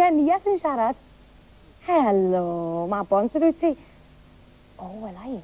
rhieniaeth yn siarad. Helo, Mabon, sut wyt ti? O, wela i.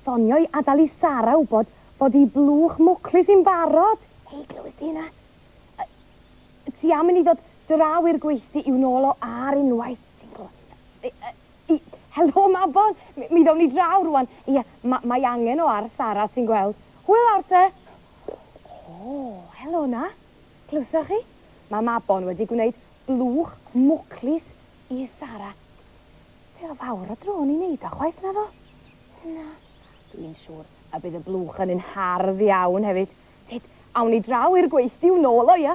Ffonioi adael i Sara wybod bod i blwch mwclis i'n barod. Hei, glywys ti hynna? Ti am yn i ddod draw i'r gweithdi i'w nôl o ar unwaith. Ti'n gwybod? Helo, Mabon. Mi ddawn ni draw rwan. Ie, mae angen o ar Sara, ti'n gweld. Hwyl ar te. O, helo na. Glywsoch chi? Mae Mabon wedi gwneud blwch mwclis i Sara. Fe o fawr o dro ni'n neud o chwaith na ddo? Na. Dwi'n siŵr a bydd y blwch yn hardd iawn hefyd. Tyd, awn ni draw i'r gweithdi i'w nôl o, ia?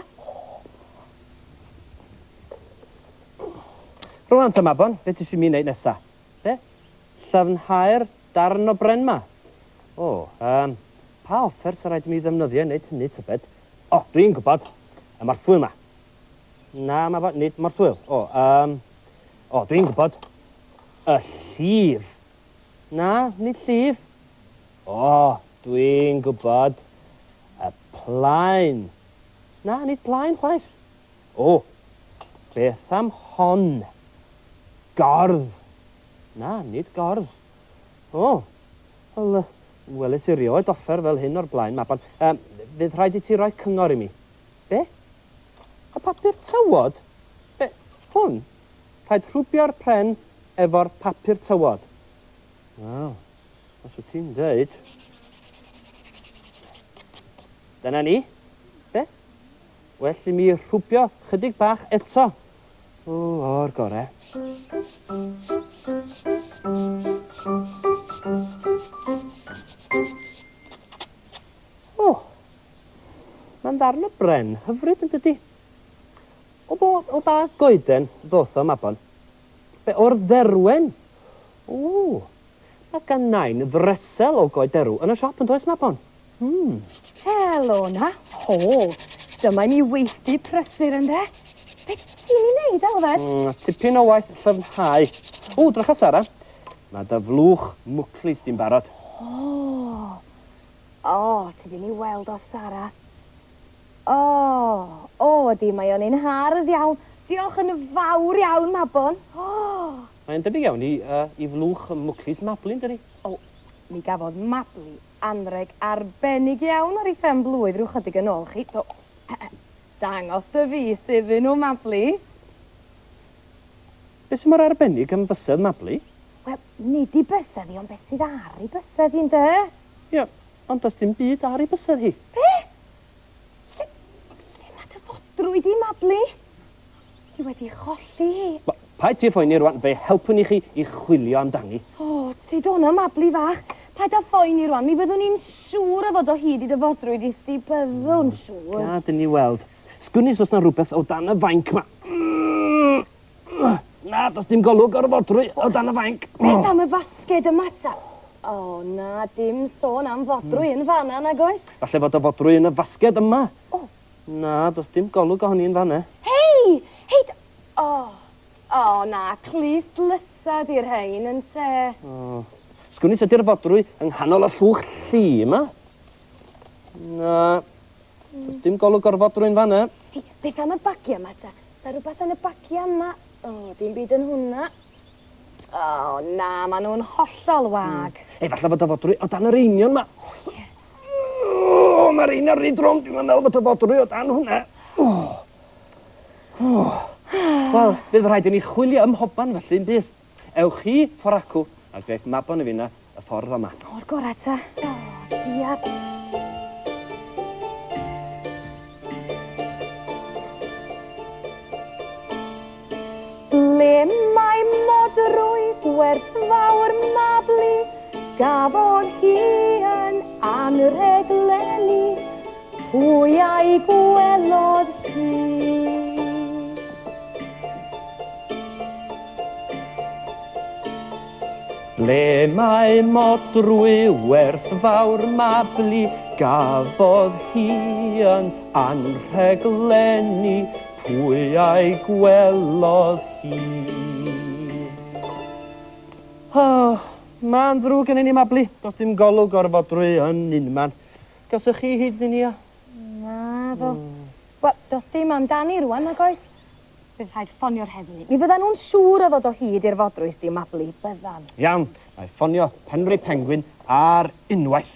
Rwan ta, Mabon, beth ysgrifennu mi wneud nesa? Be? Llyfnhau'r darn o bren ma? O, pa offer sy'n rhaid i mi ddefnyddio wneud hynny tybed? O, dwi'n gwybod, y marthwyl ma. Na, Mabon, nid marthwyl. O, dwi'n gwybod, y llif. Na, nid llif. O, dwi'n gwybod, y plaen. Na, nid plaen chwaith. O, beth am hon? Gordd. Na, nid gordd. O, wel, welys i rioed offer fel hyn o'r blaen, Mabon. Fydd rhaid i ti roi cyngor i mi. Be? Y papur tywod? Be? Hwn? Rhaid rhwbio'r pren efo'r papur tywod. Wel, os wyt ti'n dweud. Dyna ni. Be? Well i mi rhwbio chydig bach eto. O, o'r gore. O, mae'n ddarn o bren hyfryd yn dydi. O ba goeden ddoth o, Mabon? Be, o'r dderwen? O, mae gan nain ddresel o goederw yn y siop yn does, Mabon? Helo na. O, dyma mi weithdi prysur yn de. Beth ti'n ei wneud, Alfred? Tipyn o waith llyfnhau. O, drycha Sara. Mae dy flwch mwclis di'n barod. O, ti ddim i weld o, Sara. O, ydi, mae o'n un hardd iawn. Diolch yn fawr iawn, Mabon. Mae'n debyg iawn i flwch mwclis Mabli'n dydi? O, mi gafodd Mabli anreg arbennig iawn ar ei phen-blwydd rhyw chydig yn ôl chi. Dangos dy fi sydd nhw, Mabli. Beth sy'n mor arbennig am fysedd Mabli? Wel, nid i bysedd hi, ond beth sydd ar ei bysedd hi'n de? Ie, ond does dim byd ar ei bysedd hi. Be? Lle mae dy fodrwy di, Mabli? Ti wedi cholli hi. Pa ti ffoeni rwan, fe helpwn i chi i chwilio amdani. O, ti dona, Mabli fach. Pa da ffoeni rwan, mi byddwn ni'n siŵr o fod o hyd i dy fodrwy di sti, byddwn siŵr. Gad i ni weld. Sgwni os na rhywbeth o dan y fainc ma. Na, does dim golwg o'r fodrwy o dan y fainc. Beth am y basged yma ta? O, na, dim sôn am fodrwy yn fanna, nag oes? Falle fod y fodrwy yn y fasged yma. Na, does dim golwg ohoni yn fanna. Hei! O, na, clust lysad i'r hein yn te. Sgwni sydd i'r fodrwy yng nghanol y llwch llu yma. Na, does dim golwg o'r fodrwy yn fanna. Hei, beth am y bagia yma ta? Sa rhywbeth yn y bagia yma? O, dim byd yn hwnna. O, na, maen nhw'n hollol wag. Ei, falle fod y fodrwy o dan yr einion yma. O, mae'r einion rhy drwm, dwi'n meddwl bod y fodrwy o dan hwnna. Wel, bydd rhaid i ni chwilio ym mhoban felly'n bydd. Ewch chi ffordd acw, a greith Mabon i finna y ffordd yma. O'r gorau ta. O, diab. Ble mae modrwy gwerth fawr Mabli, gafodd hi yn anrhegleni, pwy a'i gwelodd hi. Ble mae modrwy werth fawr Mabli, gafodd hi yn anrhegleni, pwy a'i gwelodd hi. Mae'n ddrwg yn un i Mabli. Does dim golwg o'r fodrwy yn unman. Goswch chi hyd i ni o? Na, ddo. Wel, does dim amdani rwan, nag oes? Bydd rhaid ffonio'r heddlu. Mi fyddan nhw'n siŵr o ddod o hyd i'r fodrwy sti Mabli, byddan. Iawn, mae ffonio Penri'r Pengwin ar unwaith.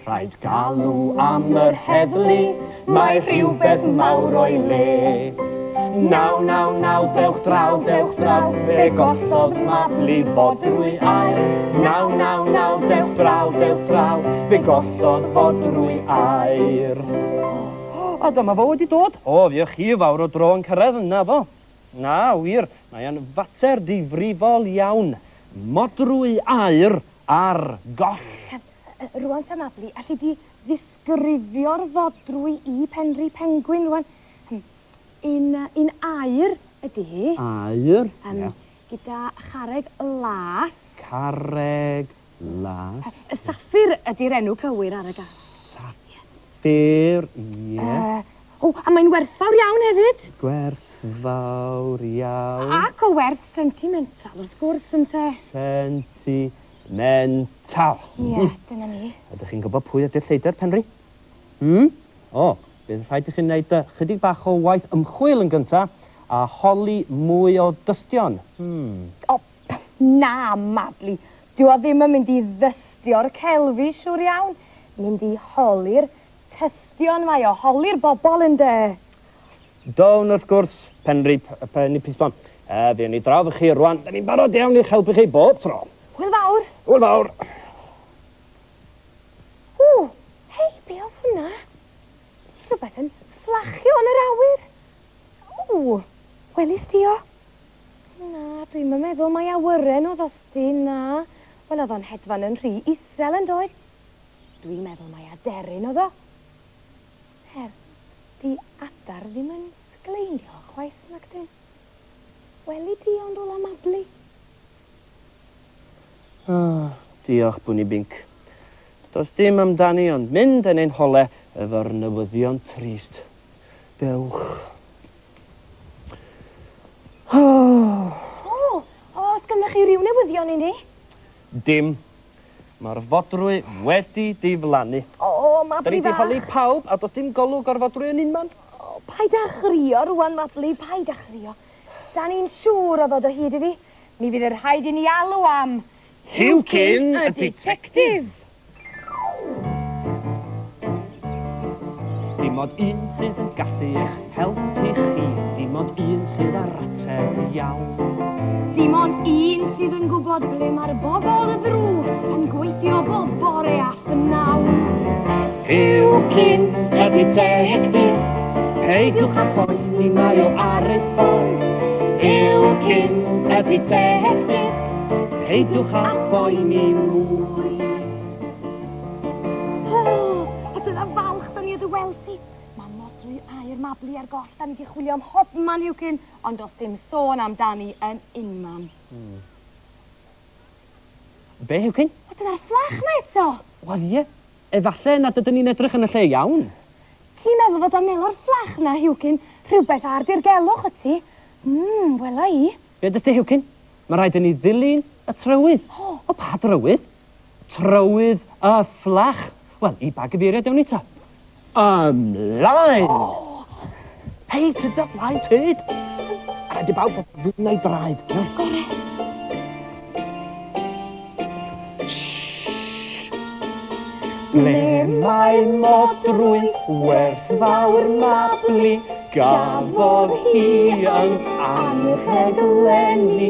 Rhaid galw am yr heddlu, mae rhywbeth mawr o'i le. Naw, dewch draw, fe gollodd Mabli fodrwy air. Naw, dewch draw, fe gollodd fodrwy air. A dyma fo wedi dod. O, fiwch chi fawr o dro yn cyrraedd yna fo. Na, wir, mae e'n fater difrifol iawn. Modrwy air ar goll. Rwan ta Mabli, allu di ddisgrifio'r fodrwy i Penri'r Pengwin rwan? Un air ydy. Air, ie. Gyda charreg las. Carreg las. Saffir ydy'r enw cywir ar y gar. Saffir, ie. A mae'n werthfawr iawn hefyd. Gwerthfawr iawn. Ac o werth sentimental, wrth gwrs, ynte. Sentimental. Ie, dyna ni. Ydych chi'n gwybod pwy ydy'r lleidr, Penri? O, bydd rhaid i chi'n gwneud chydig bach o waith ymchwil yn gyntaf a holi mwy o dystion. O, na, Mabli. Dwi o ddim yn mynd i ddystio'r celfi, siwr iawn. Mynd i holi'r tystion mae o, holi'r bobl yn de. Down wrth gwrs, Penri Plismon. Fi ni draw fy chi rwan. Da ni'n barod iawn i'ch helpu chi bob tro. Hwyl fawr. Hwyl fawr. Hei, be oedd hwnna? Rhywbeth yn fflachio yn yr awyr. Welis di o? Na, dwi'n meddwl mae awyren o ddosti, na. Wel, oedd o'n hedfan yn rhy isel yn doedd. Dwi'n meddwl mae aderyn o ddo. Di adar ddim yn sgleinio chwaith nag dyn. Weli di ond ola Mabli. Diolch, Bwni Binc. Does dim amdani ond mynd yn ein hole efo'r newyddion trist. Dewch. Oes gynnych chi ryw newyddion i ni? Dim. Mae'r fodrwy wedi diflannu. Mabli da ni di holi pawb a does dim golwg o'r fodrwy yn unman. Paid â chrio rwan, Mabli, paid â chrio. Da ni'n siŵr o ddod o hyd iddi. Mi fydd yr rhaid i ni alw am... Hywcyn y detectif! Dim ond un sydd yn gallu eich helpu chi, dim ond un sydd ar ateb iawn. Dim ond un sydd yn gwybod ble mae'r bobl y ddrwg yn gweithio bob bore a phnawn. Hywcyn y detectif, peidiwch â poeni, mae o ar ei ffordd. Hywcyn y detectif, peidiwch â poeni mwy. A dyna falch da ni ydy weld ti. Mae modrwy air Mabli ar goll. Da ni wedi chwilio am hobman Hywcyn, ond does dim sôn amdani yn unman. Be, Hywcyn? A dyna'r fflach na eto. Wel ie, efallai nad ydyn ni'n edrych yn y lle iawn. Ti'n meddwl fod anelo'r fflach na, Hywcyn? Rhywbeth ar dirgelwch y ti? Wela i. Be ydych chi, Hywcyn? Mae rhaid i ni ddilyn y trywydd. O, pa trywydd? Trywydd y fflach. Wel, i ba gyfeiriad ewn ni ta? Ymlaen! Hei, tyd y blaen, tyd! A rhaid i bawb o fwyn neu draed. Gore. Ble mae modrwy werthfawr Mabli, gafodd hi yn anrheglenni,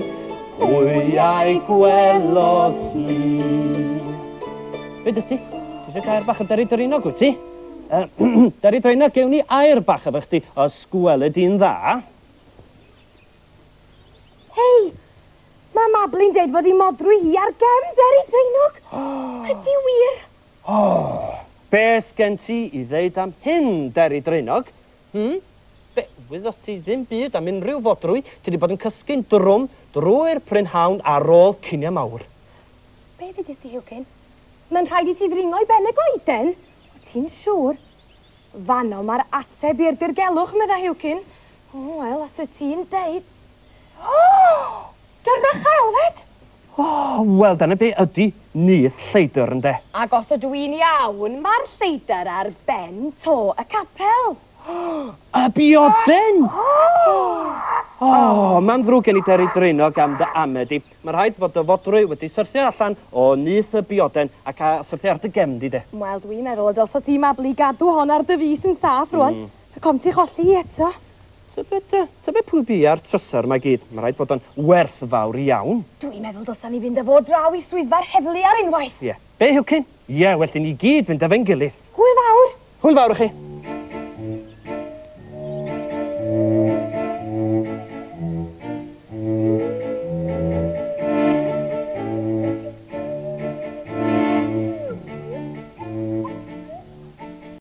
pwy a'i gwelodd hi. Be dys ti? Ti eisiau gair bach o Derry Dorinog wyt ti? Derry Dorinog, gewn ni air bach efo chdi o sgweled i'n dda. Hei, mae Mabli'n deud fod i modrwy hi ar gefn Derry Dorinog. Ydi wir? Be sgen ti i ddeud am hyn, Derry Dorinog? Be, wyddwch ti ddim byd am unrhyw fodrwy, ti wedi bod yn cysgu'n drwm drwy'r prynhawn ar ôl cynia mawr. Be ddydys ti, Hywcyn? Mae'n rhaid i ti ddringo i ben y goeden? Ti'n siŵr? Fano mae'r ateb i'r dirgelwch, medda Hywcyn. Wel, as wyt ti'n deud. Dyrna chelfed? O, wel, dyna be ydy nyth lleidr ynde. Ac os ydw i'n iawn, mae'r lleidr ar ben to y capel. Y bioden! O, mae'n ddrwg gen i deri dreinog am dy amed i. Mae rhaid fod y fodrwy wedi syrthio allan o nyth y bioden ac a syrthio ar dy gemdi de. Wel, dwi'n meddwl y dylsa ti Mabli gadw hon ar dy fus yn saff rwan. Com ti cholli eto. Tybed pwy bu ar trysor mae gyd. Mae rhaid fod o'n werth fawr iawn. Dwi'n meddwl dylsa ni fynd efo draw i swyddfa'r heddlu ar unwaith. Ie. Be, Hwcyn? Ie, well i ni gyd fynd efo'n gilydd. Hwyl fawr. Hwyl fawr i chi.